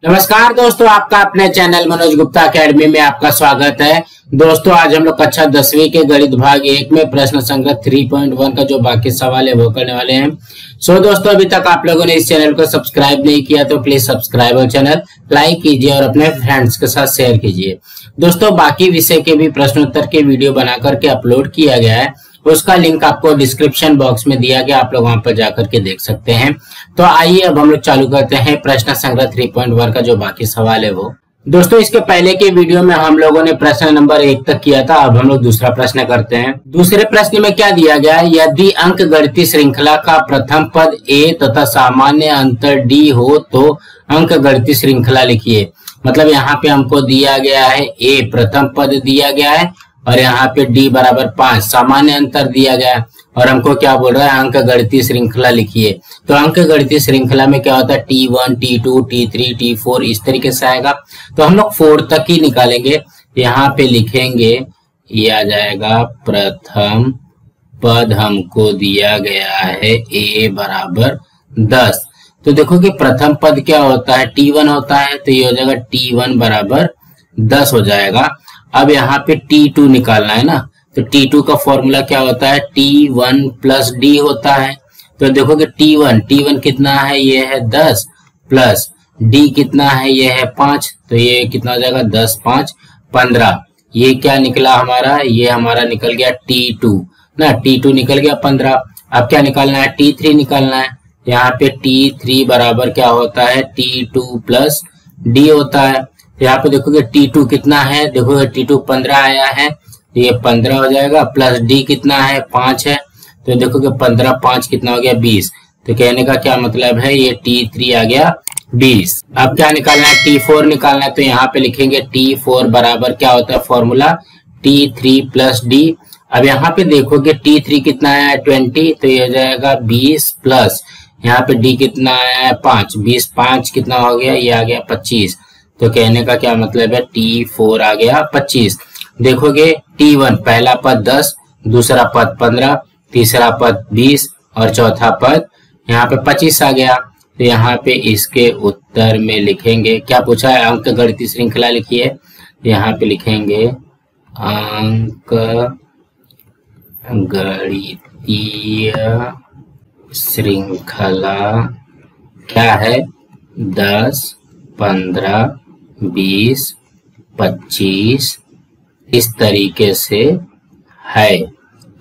नमस्कार दोस्तों, आपका अपने चैनल मनोज गुप्ता अकेडमी में आपका स्वागत है। दोस्तों आज हम लोग कक्षा 10वीं के गणित भाग 1 में प्रश्न संग्रह 3.1 का जो बाकी सवाल है वो करने वाले हैं। दोस्तों अभी तक आप लोगों ने इस चैनल को सब्सक्राइब नहीं किया तो प्लीज सब्सक्राइब और चैनल लाइक कीजिए और अपने फ्रेंड्स के साथ शेयर कीजिए। दोस्तों बाकी विषय के भी प्रश्नोत्तर के वीडियो बना करके अपलोड किया गया है, उसका लिंक आपको डिस्क्रिप्शन बॉक्स में दिया गया, आप लोग वहां पर जाकर के देख सकते हैं। तो आइए अब हम लोग चालू करते हैं प्रश्न संग्रह 3.1 का जो बाकी सवाल है वो। दोस्तों इसके पहले के वीडियो में हम लोगों ने प्रश्न नंबर 1 तक किया था, अब हम लोग दूसरा प्रश्न करते हैं। दूसरे प्रश्न में क्या दिया गया है, यदि अंक गणितीय श्रृंखला का प्रथम पद a तथा सामान्य अंतर d हो तो अंक गणितीय श्रृंखला लिखिए। मतलब यहाँ पे हमको दिया गया है a प्रथम पद दिया गया है और यहाँ पे d बराबर 5 सामान्य अंतर दिया गया है और हमको क्या बोल रहा है, अंक गणितीय श्रृंखला लिखिए। तो अंक गणितीय श्रृंखला में क्या होता है, t1 t2 t3 t4 इस तरीके से आएगा। तो हम लोग 4 तक ही निकालेंगे। यहाँ पे लिखेंगे, ये आ जाएगा प्रथम पद हमको दिया गया है a बराबर 10। तो देखो कि प्रथम पद क्या होता है, t1 होता है, तो ये हो जाएगा t1 बराबर 10 हो जाएगा। अब यहाँ पे t2 निकालना है ना, तो t2 का फॉर्मूला क्या होता है, t1 प्लस d होता है। तो देखो कि t1 कितना है, ये है 10 प्लस d कितना है, ये है 5। तो ये कितना हो जाएगा, 10 5 15। ये क्या निकला हमारा, ये हमारा निकल गया t2 ना, t2 निकल गया 15। अब क्या निकालना है, t3 निकालना है। यहाँ पे t3 बराबर क्या होता है, t2 प्लस d होता है। यहाँ पे देखोगे t2 कितना है, देखोगे t2 15 आया है, तो ये 15 हो जाएगा, प्लस d कितना है 5 है, तो देखोगे 15 5 कितना हो गया 20। तो कहने का क्या मतलब है, ये t3 आ गया 20। अब क्या निकालना है, t4 निकालना है। तो यहाँ पे लिखेंगे t4 बराबर क्या होता है फॉर्मूला, t3 प्लस d। अब यहाँ पे देखोगे t3 कितना आया है 20, तो ये हो जाएगा 20 प्लस यहाँ पे d कितना आया है 5, 20 5 कितना हो गया, ये आ गया 25। तो कहने का क्या मतलब है, t4 आ गया 25। देखोगे t1 पहला पद 10, दूसरा पद 15, तीसरा पद 20 और चौथा पद यहाँ पे 25 आ गया। तो यहाँ पे इसके उत्तर में लिखेंगे, क्या पूछा है, अंक गणितीय श्रृंखला लिखिए। यहाँ पे लिखेंगे अंक गणितीय श्रृंखला क्या है, 10 15 20 25 इस तरीके से है।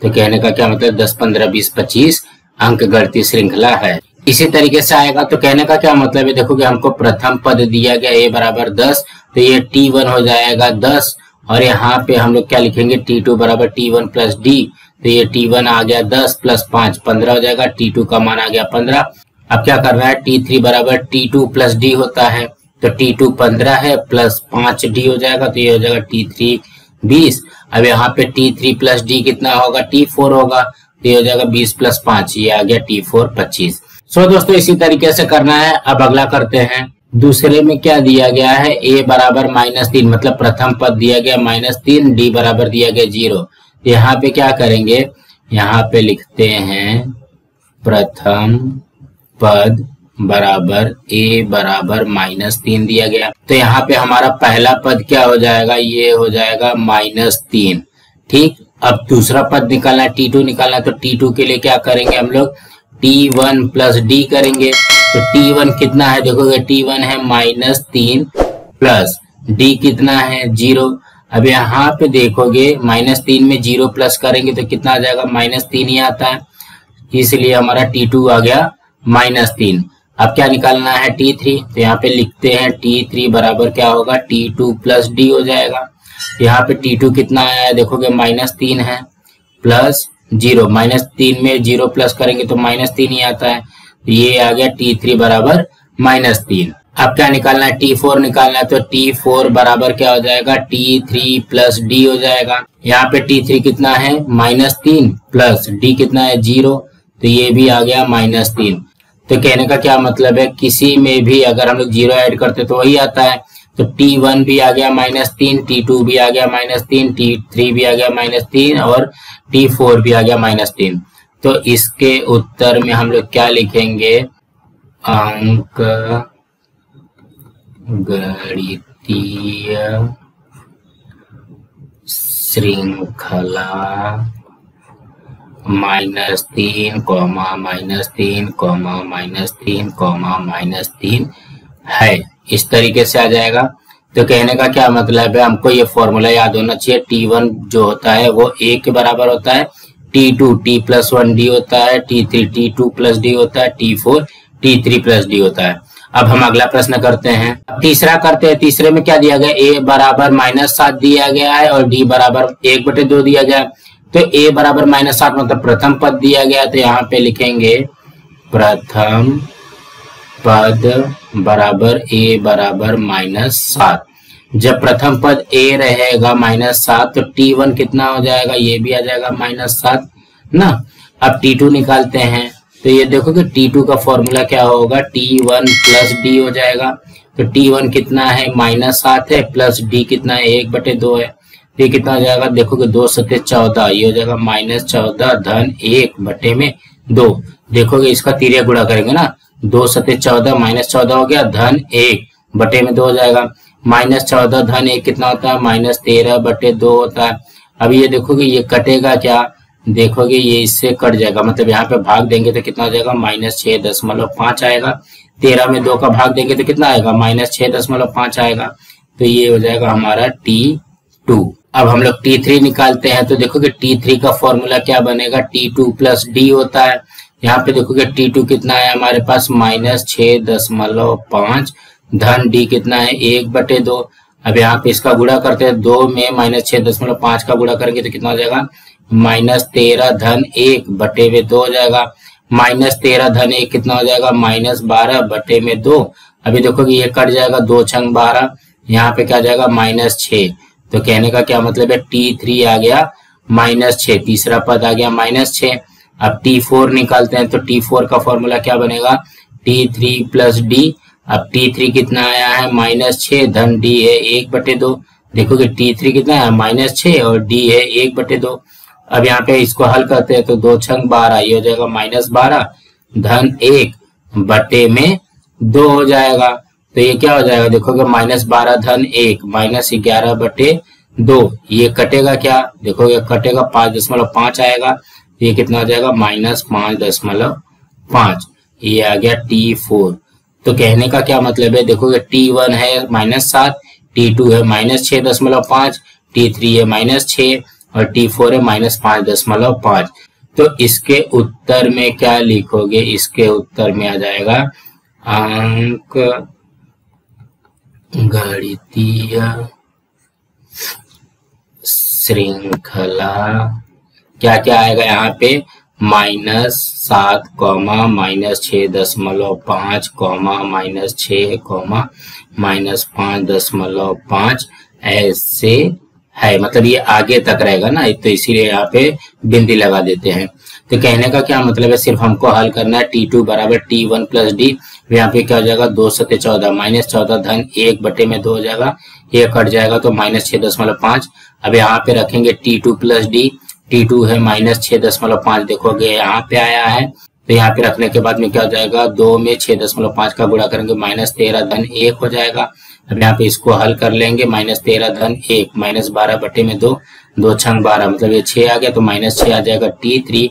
तो कहने का क्या मतलब, 10 15 20 25 अंक गणितीय श्रृंखला है। इसी तरीके से आएगा। तो कहने का क्या मतलब है, देखो कि हमको प्रथम पद दिया गया a बराबर 10, तो ये t1 हो जाएगा 10 और यहाँ पे हम लोग क्या लिखेंगे, t2 बराबर t1 प्लस d। तो ये t1 आ गया 10 प्लस 5 15 हो जाएगा, t2 का मान आ गया 15। अब क्या करना है, t3 बराबर t2 प्लस d होता है, तो t2 15 है प्लस 5d हो जाएगा, तो ये हो जाएगा t3 20। अब यहाँ पे t3 प्लस d कितना होगा, t4 होगा, तो ये हो जाएगा 20 प्लस 5, ये आ गया t4 25। दोस्तों इसी तरीके से करना है। अब अगला करते हैं। दूसरे में क्या दिया गया है, a बराबर -3, मतलब प्रथम पद दिया गया -3, d बराबर दिया गया 0। यहाँ पे क्या करेंगे, यहाँ पे लिखते हैं प्रथम पद बराबर a बराबर -3 दिया गया। तो यहाँ पे हमारा पहला पद क्या हो जाएगा, ये हो जाएगा -3। ठीक, अब दूसरा पद निकालना है, t2 निकालना है। तो t2 के लिए क्या करेंगे हम लोग, t1 प्लस d करेंगे। तो t1 कितना है, देखोगे t1 है -3 प्लस d कितना है 0। अब यहाँ पे देखोगे -3 में 0 प्लस करेंगे तो कितना आ जाएगा, -3 ही आता है, इसलिए हमारा t2 आ गया -3। अब क्या निकालना है, t3। तो यहाँ पे लिखते हैं t3 बराबर क्या होगा, t2 प्लस d हो जाएगा। यहाँ पे t2 कितना आया है, देखोगे -3 है प्लस 0, -3 में 0 प्लस करेंगे तो -3 ही आता है, ये आ गया t3 बराबर -3। अब क्या निकालना है, t4 निकालना है। तो t4 बराबर क्या हो जाएगा, t3 प्लस d हो जाएगा। यहाँ पे t3 कितना है, -3 प्लस d कितना है 0, तो ये भी आ गया -3। तो कहने का क्या मतलब है, किसी में भी अगर हम लोग 0 ऐड करते तो वही आता है। तो t1 भी आ गया -3, t2 भी आ गया -3, t3 भी आ गया -3 और t4 भी आ गया -3। तो इसके उत्तर में हम लोग क्या लिखेंगे, अंक गणितीय श्रृंखला -3, -3, -3 है। इस तरीके से आ जाएगा। तो कहने का क्या मतलब है, हमको ये फॉर्मूला याद होना चाहिए। T1 जो होता है वो A के बराबर होता है, T2 T+1D होता है, T3 T2+D होता है, T4 T3+D होता है। अब हम अगला प्रश्न करते हैं, तीसरा करते हैं। तीसरे में क्या दिया गया, A बराबर -7 दिया गया है और D बराबर 1/2 दिया गया है। तो A बराबर -7 मतलब प्रथम पद दिया गया, तो यहाँ पे लिखेंगे प्रथम पद बराबर A बराबर -7। जब प्रथम पद A रहेगा -7 तो T1 कितना हो जाएगा, ये भी आ जाएगा -7 ना। अब T2 निकालते हैं, तो ये देखो कि T2 का फॉर्मूला क्या होगा, T1+D हो जाएगा। तो T1 कितना है, -7 है, प्लस D कितना है, 1/2 है। तो ये कितना हो जाएगा, देखो कि 2 × 14, ये हो जाएगा -14 धन 1/2। देखोगे इसका तिर्यक गुणा करेंगे ना, 2 × 14 -14 हो गया, धन 1/2 हो जाएगा। -14 धन 1 कितना होता है, -13/2 होता है। अब ये देखोगे ये कटेगा क्या, देखोगे ये इससे कट जाएगा, मतलब यहाँ पे भाग देंगे तो कितना हो जाएगा, -6.5 आएगा। 13 में 2 का भाग देंगे तो कितना आएगा, -6.5 आएगा। तो ये हो जाएगा हमारा T2। अब हम लोग T3 निकालते हैं, तो देखोगे T3 का फॉर्मूला क्या बनेगा, T2+D होता है। यहाँ पे देखोगे T2 कितना है हमारे पास, -6.5 धन D कितना है, 1/2। अब यहाँ पे इसका गुणा करते हैं, 2 में -6.5 का गुणा करेंगे तो कितना हो जाएगा, -13 धन 1/2 हो जाएगा। -13 धन 1 कितना हो जाएगा, -12/2। अभी देखोगे ये कट जाएगा, 2 × 12, यहाँ पे क्या जाएगा, -6। तो कहने का क्या मतलब है, T3 आ गया -6, तीसरा पद आ गया -6। अब T4 निकालते हैं, तो T4 का फॉर्मूला क्या बनेगा, T3+D। अब T3 कितना आया है, -6 धन D है 1/2। देखोगे T3 कितना है, -6 और D है 1/2। अब यहाँ पे इसको हल करते हैं, तो 2 × 12, ये हो जाएगा -12 धन 1/2 हो जाएगा। तो ये क्या हो जाएगा, देखोगे -12 धन 1 -11/2, ये कटेगा क्या, देखोगे कटेगा 5.5 आएगा। तो ये कितना हो जाएगा, -5.5। ये आ गया T4। तो कहने का क्या मतलब है, देखोगे T1 है -7, T2 है -6.5, T3 है -6 और T4 है -5.5। तो इसके उत्तर में क्या लिखोगे, इसके उत्तर में आ जाएगा अंक गणितीय श्रृंखला, क्या क्या आएगा यहाँ पे, -7, -6.5, -6, -5.5 ऐसे है, मतलब ये आगे तक रहेगा ना, तो इसीलिए यहाँ पे बिंदी लगा देते हैं। तो कहने का क्या मतलब है, सिर्फ हमको हल करना है, T2 बराबर T1+D। यहाँ पे क्या हो जाएगा, 2 × 14, -14 धन 1/2 हो जाएगा, ये कट जाएगा तो -6.5। अब यहाँ पे रखेंगे T2+D, T2 है -6.5, देखोगे यहाँ पे आया है। तो यहाँ पे रखने के बाद में क्या हो जाएगा, 2 में 6.5 का गुणा करेंगे, -13 धन 1 हो जाएगा। अब यहाँ पे इसको हल कर लेंगे, -13 धन 1 -12/2, 2 × 12 मतलब ये 6 आ गया, तो -6 आ जाएगा T3।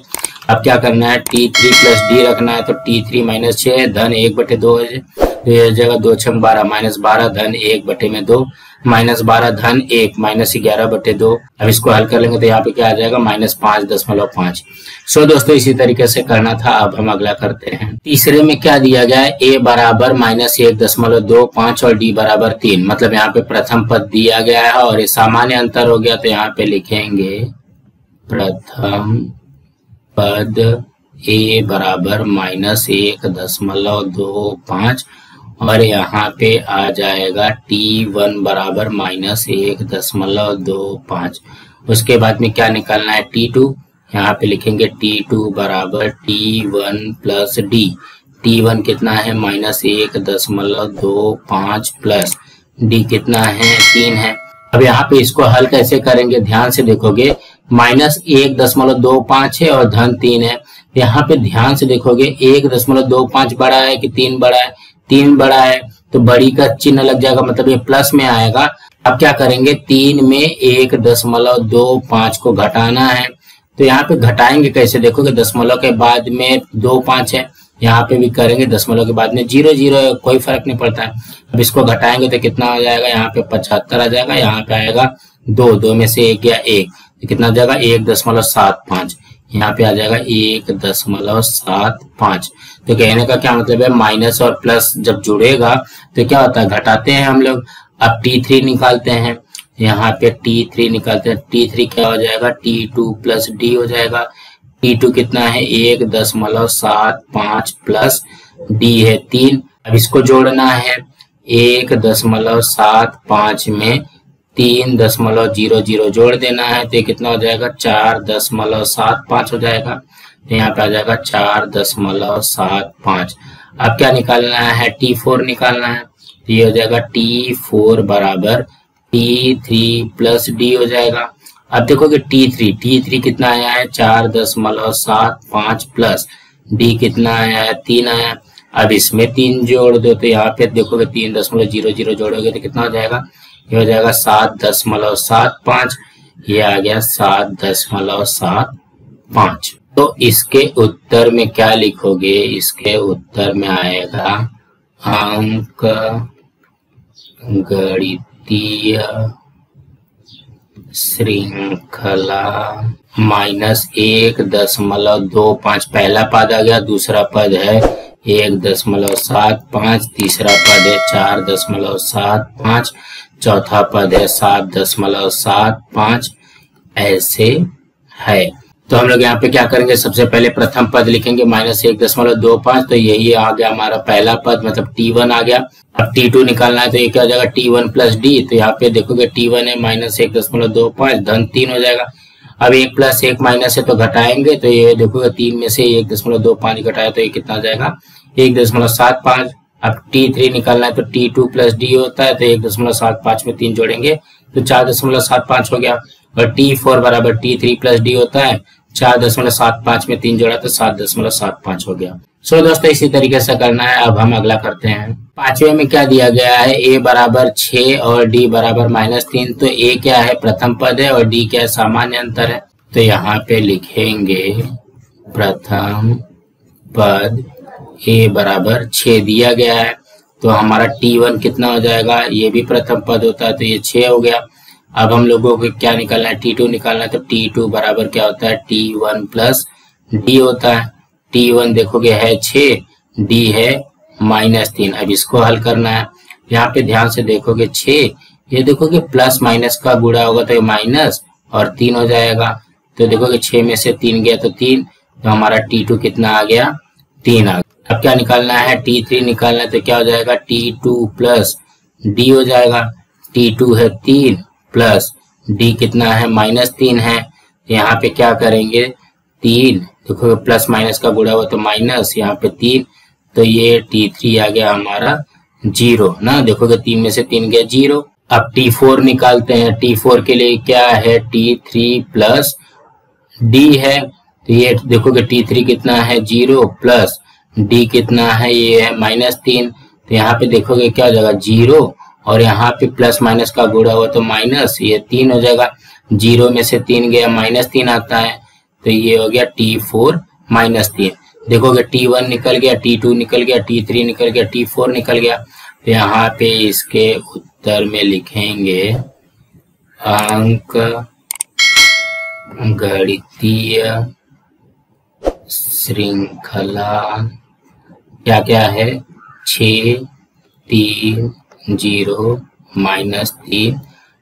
अब क्या करना है, T3+D रखना है, तो T3 -6 धन 1/2 हो जाएगा, 2 × 12 -12 धन 1/2, -12 धन 1 -11/2। अब इसको हल कर लेंगे तो यहाँ पे क्या आ जाएगा, -5.5। सो दोस्तों इसी तरीके से करना था। अब हम अगला करते हैं। तीसरे में क्या दिया गया है, A बराबर -1.25 और D बराबर 3, मतलब यहाँ पे प्रथम पद दिया गया है और ये सामान्य अंतर हो गया, तो यहाँ पे लिखेंगे प्रथम पद A बराबर -1.25 और यहाँ पे आ जाएगा T1 बराबर -1.25। उसके बाद में क्या निकालना है, T2। यहाँ पे लिखेंगे T2 बराबर T1+D। T1 कितना है, -1.25 प्लस D कितना है, 3 है। अब यहाँ पे इसको हल कैसे करेंगे, ध्यान से देखोगे, -1.25 है और धन 3 है, यहाँ पे ध्यान से देखोगे 1.25 बड़ा है कि 3 बड़ा है, 3 बड़ा है तो बड़ी का चिन्ह लग जाएगा, मतलब ये प्लस में आएगा। अब क्या करेंगे, 3 में 1.25 को घटाना है। तो यहाँ पे घटाएंगे कैसे, देखोगे दशमलव के बाद में 2 5 है, यहाँ पे भी करेंगे दशमलव के बाद में 0 0 है, कोई फर्क नहीं पड़ता है। अब इसको घटाएंगे तो कितना हो जाएगा, यहाँ पे 75 आ जाएगा, यहाँ पे आएगा 2 में से 1 गया 1, तो कितना आ जाएगा 1.75, यहाँ पे आ जाएगा 1.75। तो कहने का क्या मतलब है, माइनस और प्लस जब जुड़ेगा तो क्या होता है, घटाते हैं हम लोग। अब T3 निकालते हैं, यहाँ पे T3 निकालते हैं, T3 क्या हो जाएगा, T2 प्लस D हो जाएगा। T2 कितना है 1.75 प्लस D है 3। अब इसको जोड़ना है, 1.75 में 3.00 जोड़ देना है, तो कितना हो जाएगा 4.75 हो जाएगा। तो यहाँ पे आ जाएगा 4.75। अब क्या निकालना है, T4 निकालना है, तो ये हो जाएगा T4 बराबर T3 प्लस D हो जाएगा। अब देखोगे T3 कितना आया है 4.75 प्लस D कितना आया है 3 आया। अब इसमें 3 जोड़ दो, तो यहाँ पे देखोगे 3.00 जोड़ोगे तो कितना हो जाएगा, ये हो जाएगा 7.75, ये आ गया 7.75। तो इसके उत्तर में क्या लिखोगे, इसके उत्तर में आएगा अंक गणितीय श्रृंखला -1.25। पहला पद आ गया, दूसरा पद है 1.75, तीसरा पद है 4.75, चौथा पद है 7.75, ऐसे है। तो हम लोग यहाँ पे क्या करेंगे, सबसे पहले प्रथम पद लिखेंगे -1.25, तो यही आ गया हमारा पहला पद, मतलब T1 आ गया। अब T2 निकालना है, तो ये क्या हो जाएगा T1 प्लस D, तो यहाँ पे देखोगे T1 है -1.25 धन 3 हो जाएगा। अब 1 प्लस 1 माइनस है तो घटाएंगे, तो ये देखोगे 3 में से 1.25 घटाया तो ये कितना आ जाएगा 1.75। अब T3 निकालना है, तो T2 प्लस D होता है, तो 1.75 में 3 जोड़ेंगे तो 4.75 हो गया। और T4 बराबर T3 प्लस D होता है, 4.75 में 3 जोड़ा तो 7.75 हो गया। सो दोस्तों इसी तरीके से करना है। अब हम अगला करते हैं। पांचवे में क्या दिया गया है, A बराबर 6 और D बराबर -3। तो A क्या है, प्रथम पद है, और D क्या है, सामान्य अंतर है। तो यहाँ पे लिखेंगे प्रथम पद A बराबर 6 दिया गया है, तो हमारा T1 कितना हो जाएगा, ये भी प्रथम पद होता है, तो ये 6 हो गया। अब हम लोगों को क्या निकालना है, T2 निकालना है, तो T2 बराबर क्या होता है, T1 प्लस D होता है। T1 देखोगे है 6, D है -3। अब इसको हल करना है, यहाँ पे ध्यान से देखोगे 6, ये देखोगे प्लस माइनस का गुणा होगा तो ये माइनस और 3 हो जाएगा। तो देखोगे 6 में से 3 गया तो 3, तो हमारा T2 कितना आ गया, 3 आ गया। अब क्या निकालना है, T3 निकालना है, तो क्या हो जाएगा T2 प्लस D हो जाएगा। T2 है 3 प्लस D कितना है, -3 है। यहाँ पे क्या करेंगे, 3 देखो प्लस माइनस का गुणा हुआ तो माइनस, यहाँ पे 3, तो ये T3 आ गया हमारा 0 ना। देखोगे 3 में से 3 गया 0। अब T4 निकालते हैं। T4 के लिए क्या है, T3 प्लस D है, तो ये देखोगे T3 कितना है 0 प्लस D कितना है, ये है -3। तो यहाँ पे देखोगे क्या हो जाएगा 0, और यहाँ पे प्लस माइनस का गुणा हुआ तो माइनस, ये 3 हो जाएगा। 0 में से 3 गया -3 आता है, तो ये हो गया T4 -3। देखोगे T1 निकल गया, T2 निकल गया, T3 निकल गया, T4 निकल गया। तो यहाँ पे इसके उत्तर में लिखेंगे अंक गणितीय श्रृंखला क्या क्या है, 6 3 0 -3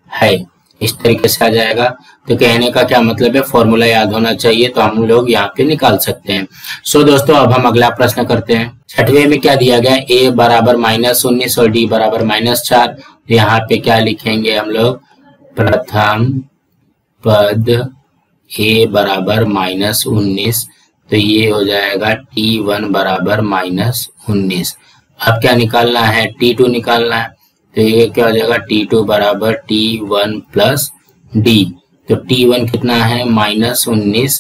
है। इस तरीके से आ जाएगा। तो कहने का क्या मतलब है, फॉर्मूला याद होना चाहिए, तो हम लोग यहाँ पे निकाल सकते हैं। सो दोस्तों अब हम अगला प्रश्न करते हैं। छठवें में क्या दिया गया, A बराबर -19 और D बराबर -4। तो यहाँ पे क्या लिखेंगे हम लोग, प्रथम पद A बराबर -19, तो ये हो जाएगा T1 बराबर -19। अब क्या निकालना है, T2 निकालना है, तो ये क्या हो जाएगा T2 बराबर T1 प्लस D। तो T1 कितना है, -19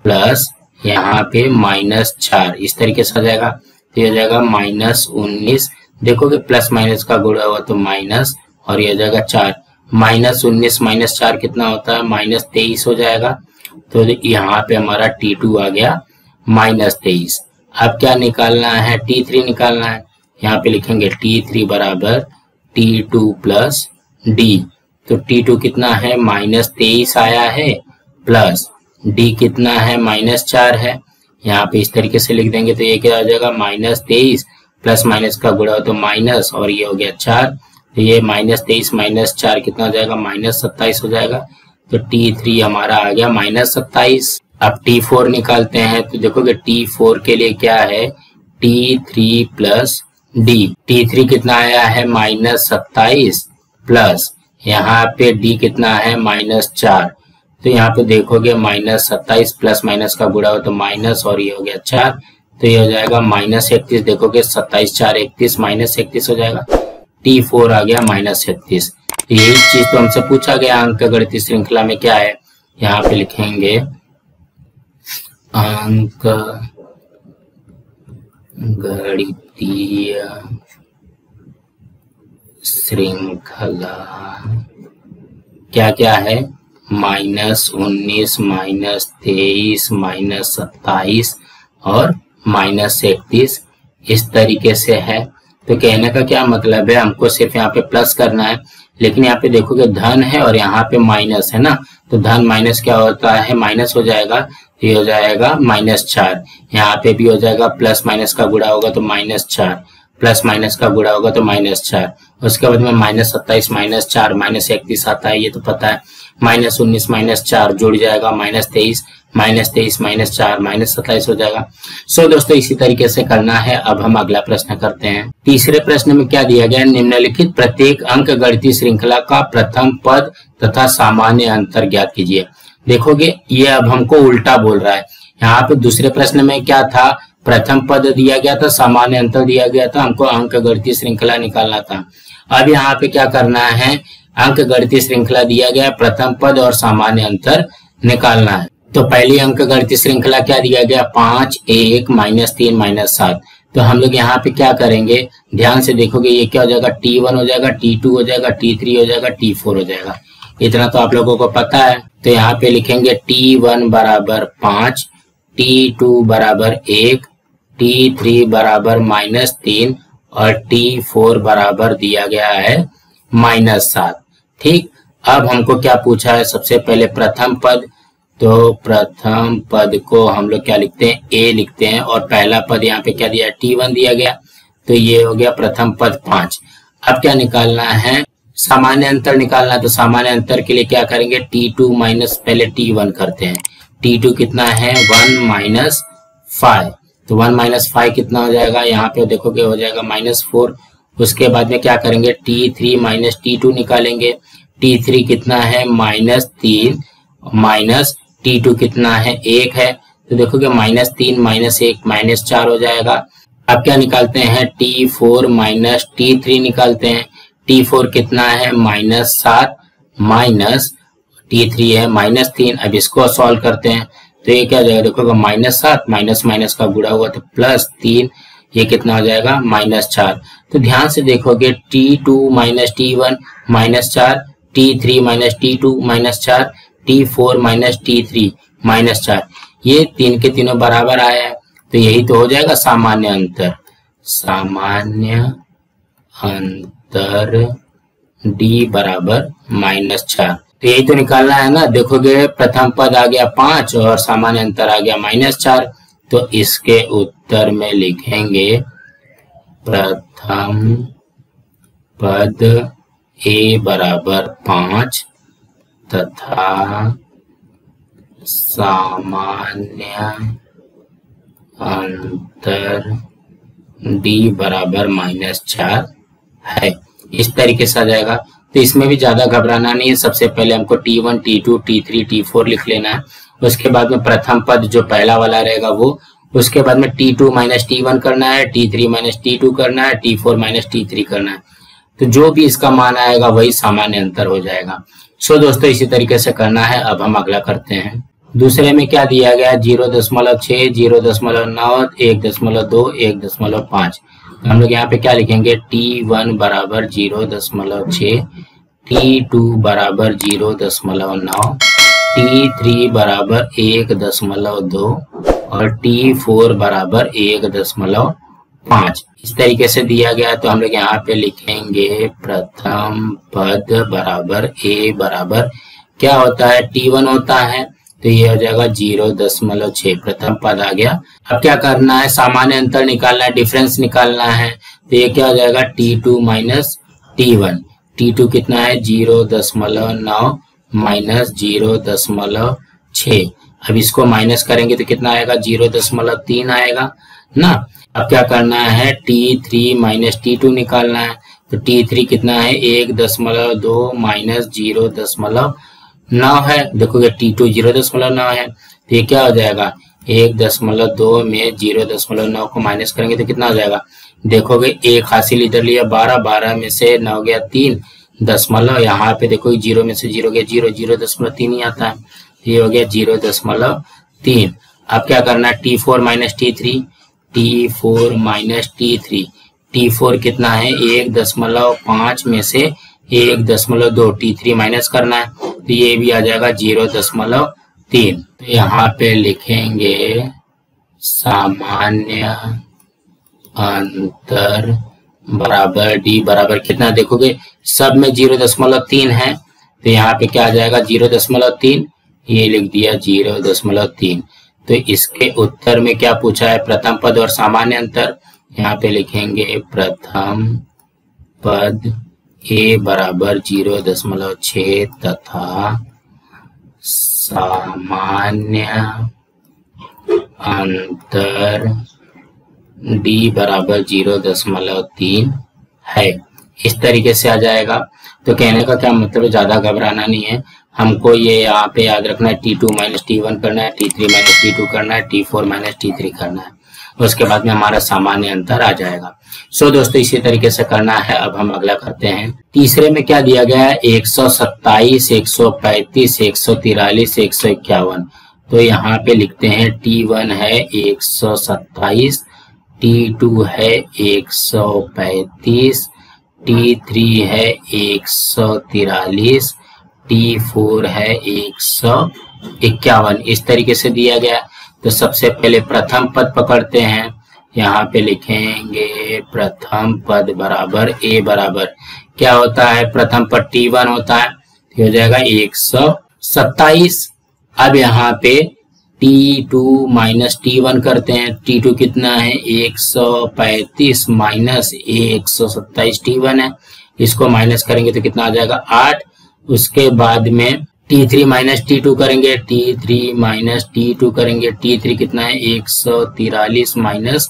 प्लस यहाँ पे -4 इस तरीके से आ जाएगा। तो ये हो जाएगा -19, देखोगे प्लस माइनस का गुणा हुआ तो माइनस, और ये हो जाएगा 4, -19 - 4 कितना होता है -23 हो जाएगा। तो यहाँ पे हमारा T2 आ गया -23। अब क्या निकालना है, T3 निकालना है। यहाँ पे लिखेंगे T3 बराबर T2 प्लस D। तो T2 कितना है -23 आया है, प्लस D कितना है -4 है। यहाँ पे इस तरीके से लिख देंगे तो ये क्या हो जाएगा -23 प्लस माइनस का गुणा हो तो माइनस, और ये हो गया 4। तो ये -23 - 4 कितना हो जाएगा -27 हो जाएगा। तो T3 हमारा आ गया -27। अब T4 निकालते हैं तो देखोगे T4 के लिए क्या है T3 प्लस D। T3 कितना आया है -27 प्लस यहाँ पे D कितना है -4। तो यहाँ पे देखोगे -27 प्लस माइनस का गुणा हो तो माइनस, और ये हो गया 4। तो ये हो जाएगा -31, देखोगे 27 4 31 -31 हो जाएगा। T4 आ गया -31। तो यही चीज तो हमसे पूछा गया अंक गणितीय श्रृंखला में क्या है। यहाँ पे लिखेंगे अंक गणितीय श्रृंखला क्या क्या है, -19 -23 -27 और -31 इस तरीके से है। तो कहने का क्या मतलब है, हमको सिर्फ यहाँ पे प्लस करना है, लेकिन यहाँ पे देखोगे धन है और यहाँ पे माइनस है ना, तो धन माइनस क्या होता है माइनस हो जाएगा। ये हो जाएगा -4, यहाँ पे भी हो जाएगा प्लस माइनस का गुणा होगा तो -4, प्लस माइनस का गुणा होगा तो -4, उसके बाद में -27 -4 -31 आता है, ये तो पता है। -19 - 4 जुड़ जाएगा -23 -23 -4 -27 हो जाएगा। सो दोस्तों इसी तरीके से करना है। अब हम अगला प्रश्न करते हैं। तीसरे प्रश्न में क्या दिया गया, निम्नलिखित प्रत्येक अंक गणितीय श्रृंखला का प्रथम पद तथा सामान्य अंतर ज्ञात कीजिए। देखोगे ये अब हमको उल्टा बोल रहा है। यहाँ पे दूसरे प्रश्न में क्या था, प्रथम पद दिया गया था, सामान्य अंतर दिया गया था, हमको अंक गणितीय श्रृंखला निकालना था। अब यहाँ पे क्या करना है, अंक गणितीय श्रृंखला दिया गया, प्रथम पद और सामान्य अंतर निकालना है। तो पहली अंक गणितीय श्रृंखला क्या दिया गया 5 1 -3 -7। तो हम लोग यहाँ पे क्या करेंगे, ध्यान से देखोगे ये क्या हो जाएगा T1 हो जाएगा, T2 हो जाएगा, T3 हो जाएगा, T4 हो जाएगा। इतना तो आप लोगों को पता है। तो यहाँ पे लिखेंगे T1 बराबर 5, T2 बराबर 1, T3 बराबर -3 और T4 बराबर दिया गया है -7। ठीक, अब हमको क्या पूछा है, सबसे पहले प्रथम पद। तो प्रथम पद को हम लोग क्या लिखते हैं A लिखते हैं, और पहला पद यहाँ पे क्या दिया T1 दिया गया, तो ये हो गया प्रथम पद 5। अब क्या निकालना है, सामान्य अंतर निकालना है। तो सामान्य अंतर के लिए क्या करेंगे T2 माइनस पहले T1 करते हैं। T2 कितना है 1 - 5, तो 1 - 5 कितना हो जाएगा, यहाँ पे देखोगे हो जाएगा -4। उसके बाद में क्या करेंगे T3 माइनस T2 निकालेंगे। T3 कितना है -3 माइनस T2 कितना है 1 है, तो देखोगे -3 -1 -4 हो जाएगा। अब क्या निकालते हैं T4 माइनस T3 निकालते हैं। T4 कितना है -7 माइनस T3 है -3। अब इसको सॉल्व करते हैं तो ये क्या हो जाएगा, देखोगे -7 माइनस माइनस का गुणा हुआ तो +3, ये कितना हो जाएगा -4। तो ध्यान से देखोगे T2 minus T1 -4, T3 minus T2 -4, T4 minus T3 -4, ये तीन के तीनों बराबर आया है। तो यही तो हो जाएगा सामान्य अंतर। सामान्य अंतर D बराबर -4। तो यही तो निकालना है ना। देखोगे प्रथम पद आ गया 5 और सामान्य अंतर आ गया -4। तो इसके उत्तर में लिखेंगे प्रथम पद A बराबर 5 तथा सामान्य अंतर D बराबर -4 है। इस तरीके से आ जाएगा। तो इसमें भी ज्यादा घबराना नहीं है। सबसे पहले हमको T1 T2 T3 T4 लिख लेना है। उसके बाद में प्रथम पद जो पहला वाला रहेगा वो, उसके बाद में T2 माइनस T1 करना है, T3 माइनस T2 करना है, T4 माइनस T3 करना है। तो जो भी इसका मान आएगा वही सामान्य अंतर हो जाएगा। सो दोस्तों इसी तरीके से करना है। अब हम अगला करते हैं। दूसरे में क्या दिया गया 0.6, 0.9, 1.2, 1.5। हम लोग यहाँ पे क्या लिखेंगे T1 बराबर 0.6, T2 बराबर 0.9, T3 बराबर 1.2 और T4 बराबर 1.5। इस तरीके से दिया गया। तो हम लोग यहाँ पे लिखेंगे प्रथम पद बराबर A बराबर क्या होता है T1 होता है, तो ये हो जाएगा 0.6 प्रथम पद आ गया। अब क्या करना है, सामान्य अंतर निकालना है, डिफरेंस निकालना है। तो ये क्या हो जाएगा T2 माइनस T1। T2 कितना है 0.9 माइनस 0.6। अब इसको माइनस करेंगे तो कितना आएगा 0.3 आएगा ना। अब क्या करना है T3 माइनस T2 निकालना है। तो T3 कितना है 1.2 माइनस 0.9 है। देखोगे T2 0.9 है, तो ये क्या हो जाएगा 1.2 में 0.9 को माइनस करेंगे तो कितना हो जाएगा। देखोगे एक हासिल इधर लिया 12, 12 में से 9 गया 3 दशमलव, यहाँ पे देखो 0 में से 0 गया 0, 0.3 ही आता है। तो ये हो गया 0.3। अब क्या करना है T4 minus T3, T4 minus T3। T4 कितना है 1.5 में से 1.2, T3 माइनस करना है तो ये भी आ जाएगा 0.3। तो यहाँ पे लिखेंगे सामान्य अंतर बराबर D बराबर कितना, देखोगे सब में 0.3 है तो यहाँ पे क्या आ जाएगा 0.3, ये लिख दिया 0.3। तो इसके उत्तर में क्या पूछा है प्रथम पद और सामान्य अंतर। यहाँ पे लिखेंगे प्रथम पद A बराबर 0.6 तथा सामान्य अंतर D बराबर 0.3 है। इस तरीके से आ जाएगा। तो कहने का क्या मतलब है, ज्यादा घबराना नहीं है, हमको ये यहाँ पे याद रखना है T2 माइनस T1 करना है, T3 माइनस T2 करना है, T4 माइनस T3 करना है, उसके बाद में हमारा सामान्य अंतर आ जाएगा। सो दोस्तों इसी तरीके से करना है। अब हम अगला करते हैं। तीसरे में क्या दिया गया है 127, 135, 143, 151। तो यहाँ पे लिखते हैं T1 है 127, T2 है 135, T3 है 143, T4 है 151। इस तरीके से दिया गया। तो सबसे पहले प्रथम पद पकड़ते हैं। यहाँ पे लिखेंगे प्रथम पद बराबर A बराबर क्या होता है, प्रथम पद T1 होता है, तो हो जाएगा 127। अब यहाँ पे T2 माइनस T1 करते हैं। T2 कितना है 135 माइनस 127 T1 है, इसको माइनस करेंगे तो कितना आ जाएगा 8। उसके बाद में T3 माइनस T2 करेंगे, T3 माइनस T2 करेंगे, T3 कितना है 143 माइनस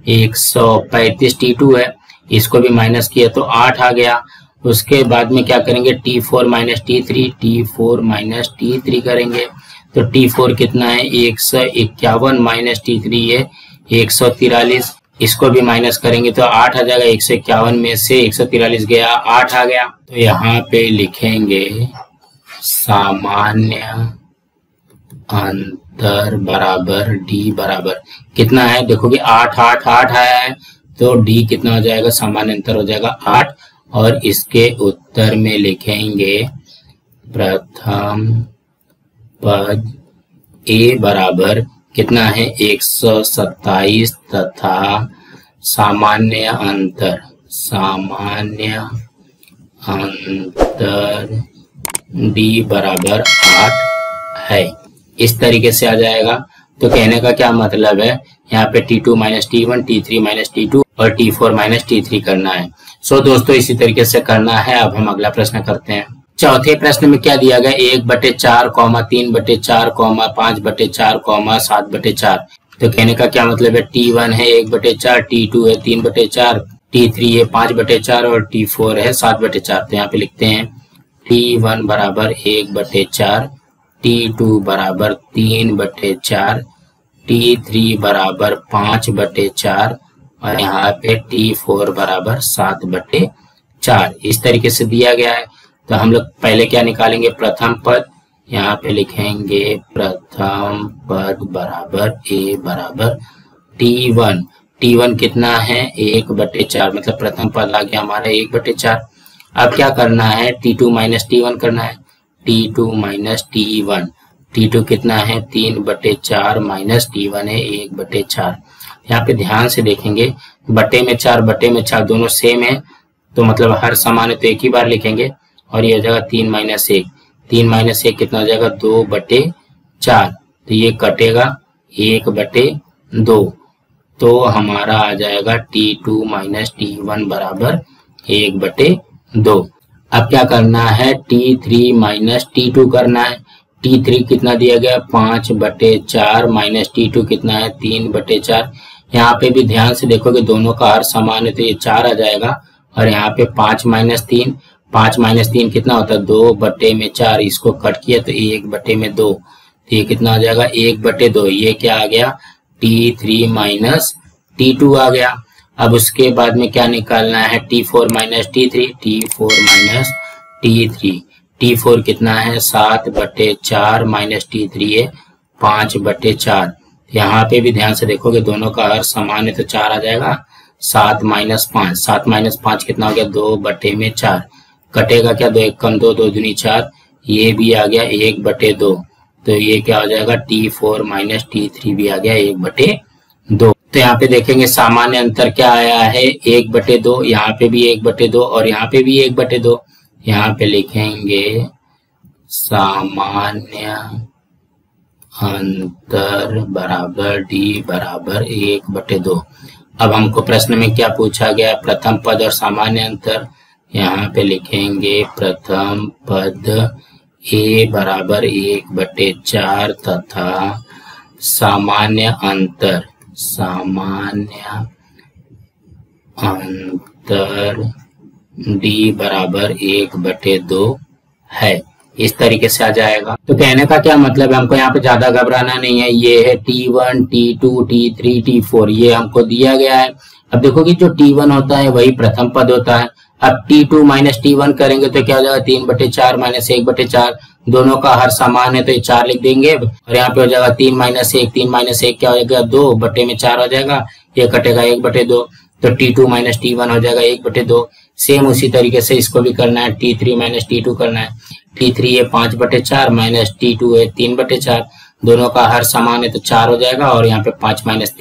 135 T2 है, इसको भी माइनस किया तो 8 आ गया। उसके बाद में क्या करेंगे T4 minus T3, T4 minus T3 करेंगे तो T4 कितना है 151 माइनस T3 है 143, इसको भी माइनस करेंगे तो 8 आ जाएगा। 151 में से 143 गया 8 आ गया। तो यहाँ पे लिखेंगे सामान्य अंतर बराबर D बराबर कितना है, देखोगे 8 8 8 आया है तो D कितना हो जाएगा, सामान्य अंतर हो जाएगा 8। और इसके उत्तर में लिखेंगे प्रथम पद A बराबर कितना है 127 तथा सामान्य अंतर D बराबर 8 है। इस तरीके से आ जाएगा। तो कहने का क्या मतलब है, यहाँ पे T2 minus T1, T3 minus T2 और T4 माइनस T3 करना है। सो दोस्तों इसी तरीके से करना है। अब हम अगला प्रश्न करते हैं। चौथे प्रश्न में क्या दिया गया 1/4, 3/4, 5/4, 7/4। तो कहने का क्या मतलब है, T1 है 1/4, T2 है 3/4, T3 है 5/4 और T4 है 7/4। तो यहाँ पे लिखते हैं T1 बराबर 1/4, T2 बराबर 3/4, T3 बराबर 5/4 और यहाँ पे T4 बराबर 7/4। इस तरीके से दिया गया है। तो हम लोग पहले क्या निकालेंगे, प्रथम पद यहाँ पे लिखेंगे प्रथम पद बराबर a बराबर t1। t1 कितना है 1/4, मतलब प्रथम पद आ गया हमारा 1/4। अब क्या करना है t2 माइनस t1 करना है, t2 माइनस t1। t2 कितना है 3/4 माइनस t1 है 1/4। यहाँ पे ध्यान से देखेंगे बटे में 4 दोनों सेम है, तो मतलब हर समान है तो एक ही बार लिखेंगे और ये हो जाएगा 3 माइनस 1। 3 माइनस 1 कितना हो जाएगा 2/4, तो ये कटेगा 1/2, तो हमारा आ जाएगा t2 माइनस t1 बराबर 1/2। अब क्या करना है t3 माइनस t2 करना है। t3 कितना दिया गया 5/4 माइनस t2 कितना है 3/4। यहाँ पे भी ध्यान से देखोगे दोनों का हर समान है तो ये 4 आ जाएगा, और यहाँ पे 5 माइनस 3 कितना होता है 2/4, इसको कट किया तो 1/2, तो ये कितना आ जाएगा 1/2। ये क्या आ गया t3 माइनस t2 आ गया। अब उसके बाद में क्या निकालना है t4 minus t3, t4 minus t3। t4 कितना है 7/4 माइनस t3 है 5/4। यहाँ पे भी ध्यान से देखोगे दोनों का हर समान है तो 4 आ जाएगा। 7 माइनस 5 कितना हो गया 2/4, कटेगा क्या 2 1 कम 2, 2 दूनी 4, ये भी आ गया 1/2, तो ये क्या हो जाएगा t4 माइनस t3 भी आ गया 1/2। तो यहाँ पे देखेंगे सामान्य अंतर क्या आया है 1/2, यहाँ पे भी 1/2 और यहाँ पे भी 1/2। यहाँ पे लिखेंगे सामान्य अंतर बराबर d बराबर 1/2। अब हमको प्रश्न में क्या पूछा गया प्रथम पद और सामान्य अंतर। यहाँ पे लिखेंगे प्रथम पद a बराबर 1/4 तथा सामान्य अंतर d बराबर 1/2 है। इस तरीके से आ जाएगा। तो कहने का क्या मतलब है, हमको यहाँ पे ज्यादा घबराना नहीं है। ये है t1 t2 t3 t4 ये हमको दिया गया है। अब देखो कि जो t1 होता है वही प्रथम पद होता है। अब t2 माइनस t1 करेंगे तो क्या हो जाएगा 3/4 माइनस 1/4, दोनों का हर समान है तो ये 4 लिख देंगे, और यहाँ पे हो जाएगा 3 माइनस 1 क्या हो जाएगा 2/4 हो जाएगा, ये कटेगा 1/2, तो t2 माइनस t1 हो जाएगा 1/2। सेम उसी तरीके से इसको भी करना है, t3 माइनस t2 करना है। t3 है 5/4 माइनस t2 है 3/4, दोनों का हर समान है तो 4 हो जाएगा, और यहाँ पे 5 माइनस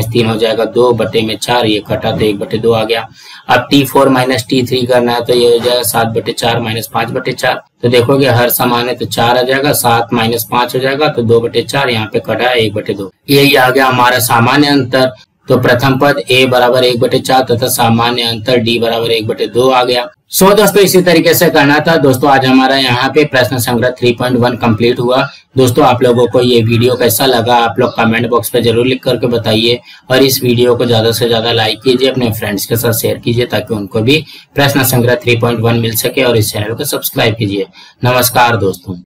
3 हो जाएगा 2/4, ये कटा तो 1/2 आ गया। अब t4 माइनस t3 करना है तो ये हो जाएगा 7/4 माइनस 5/4, तो देखोगे हर समान है तो 4 आ जाएगा, 7 माइनस 5 हो जाएगा तो 2/4, यहाँ पे कटा 1/2। यही आ गया हमारा सामान्य अंतर। तो प्रथम पद a बराबर 1/4 तथा सामान्य अंतर d बराबर 1/2 आ गया। सो दोस्तों इसी तरीके से करना था। दोस्तों आज हमारा यहाँ पे प्रश्न संग्रह 3.1 कंप्लीट हुआ। दोस्तों आप लोगों को ये वीडियो कैसा लगा आप लोग कमेंट बॉक्स पे जरूर लिख करके बताइए, और इस वीडियो को ज्यादा से ज्यादा लाइक कीजिए, अपने फ्रेंड्स के साथ शेयर कीजिए ताकि उनको भी प्रश्न संग्रह 3.1 मिल सके, और इस चैनल को सब्सक्राइब कीजिए। नमस्कार दोस्तों।